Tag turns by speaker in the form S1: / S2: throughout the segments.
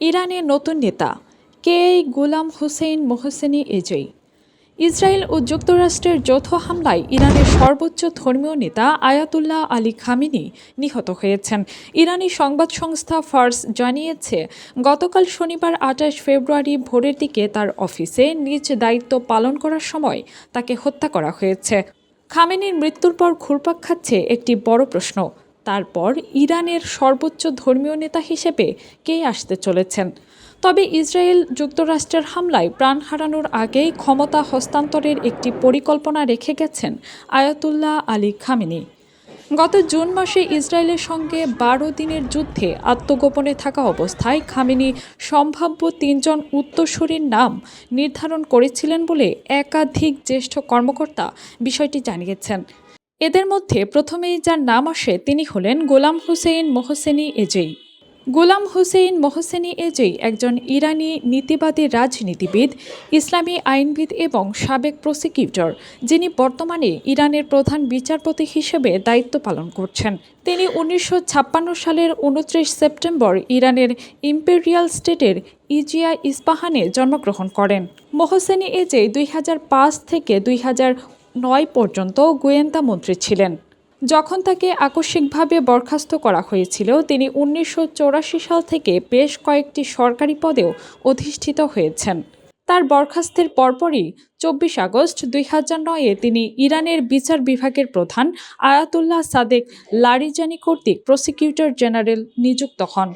S1: ইরানের নতুন নেতা কে গোলাম হোসেন মোহসেনি এজেই। ইসরায়েল ও যুক্তরাষ্ট্রের যৌথ হামলায় ইরানের সর্বোচ্চ ধর্মীয় নেতা আয়াতুল্লাহ আলী খামেনি নিহত হয়েছেন। ইরানি সংবাদ সংস্থা ফার্স জানিয়েছে, গতকাল শনিবার ২৮ ফেব্রুয়ারি ভোরের দিকে তার অফিসে নিজ দায়িত্ব পালন করার সময় তাকে হত্যা করা হয়েছে। খামেনির মৃত্যুর পর ঘুরপাক খাচ্ছে একটি বড় প্রশ্ন, তারপর ইরানের সর্বোচ্চ ধর্মীয় নেতা হিসেবে কে আসতে চলেছেন। তবে ইসরায়েল যুক্তরাষ্ট্রের হামলায় প্রাণ হারানোর আগেই ক্ষমতা হস্তান্তরের একটি পরিকল্পনা রেখে গেছেন আয়াতুল্লাহ আলী খামেনি। গত জুন মাসে ইসরায়েলের সঙ্গে ১২ দিনের যুদ্ধে আত্মগোপনে থাকা অবস্থায় খামেনি সম্ভাব্য ৩ জন উত্তরসূরির নাম নির্ধারণ করেছিলেন বলে একাধিক জ্যেষ্ঠ কর্মকর্তা বিষয়টি জানিয়েছেন। এদের মধ্যে প্রথমেই যার নাম আসে তিনি হলেন গোলাম হোসেন মোহসেনি এজেই। গোলাম হোসেন মোহসেনি এজেই একজন ইরানি নীতিবাদী রাজনীতিবিদ, ইসলামী আইনবিদ এবং সাবেক প্রসিকিউটর, যিনি বর্তমানে ইরানের প্রধান বিচারপতি হিসেবে দায়িত্ব পালন করছেন। তিনি ১৯৫৬ সালের ২৯ সেপ্টেম্বর ইরানের ইম্পেরিয়াল স্টেটের ইজিয়া ইস্পাহানে জন্মগ্রহণ করেন। মোহসেনি এজেই ২০০৫ থেকে ২০০৯ পর্যন্ত গোয়েন্দা মন্ত্রী ছিলেন। যখন তাকে আকস্মিকভাবে বরখাস্ত করা হয়েছিল, তিনি ১৯৮৪ সাল থেকে বেশ কয়েকটি সরকারি পদেও অধিষ্ঠিত হয়েছেন। তার বরখাস্তের পরপরই ২৪ আগস্ট ২০০৯-এ তিনি ইরানের বিচার বিভাগের প্রধান আয়াতুল্লাহ সাদেক লারিজানি কর্তৃক প্রসিকিউটর জেনারেল নিযুক্ত হন।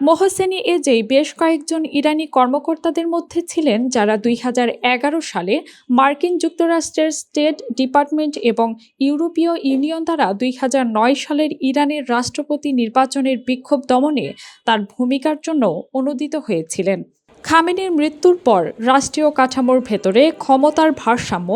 S1: মোহসেনি এজেই বেশ কয়েকজন ইরানি কর্মকর্তাদের মধ্যে ছিলেন যারা ২০১১ সালে মার্কিন যুক্তরাষ্ট্রের স্টেট ডিপার্টমেন্ট এবং ইউরোপীয় ইউনিয়ন দ্বারা ২০০৯ সালের ইরানের রাষ্ট্রপতি নির্বাচনের বিক্ষোভ দমনে তার ভূমিকার জন্য অনুদিত হয়েছিলেন। খামেনির মৃত্যুর পর রাষ্ট্রীয় কাঠামোর ভেতরে ক্ষমতার ভারসাম্য,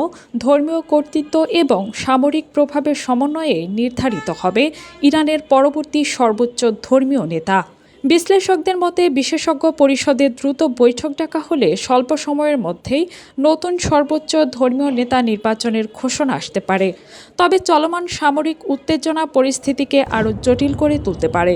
S1: ধর্মীয় কর্তৃত্ব এবং সামরিক প্রভাবের সমন্বয়ে নির্ধারিত হবে ইরানের পরবর্তী সর্বোচ্চ ধর্মীয় নেতা। বিশ্লেষকদের মতে, বিশেষজ্ঞ পরিষদে দ্রুত বৈঠক ডাকা হলে স্বল্প সময়ের মধ্যেই নতুন সর্বোচ্চ ধর্মীয় নেতা নির্বাচনের ঘোষণা আসতে পারে। তবে চলমান সামরিক উত্তেজনা পরিস্থিতিকে আরও জটিল করে তুলতে পারে।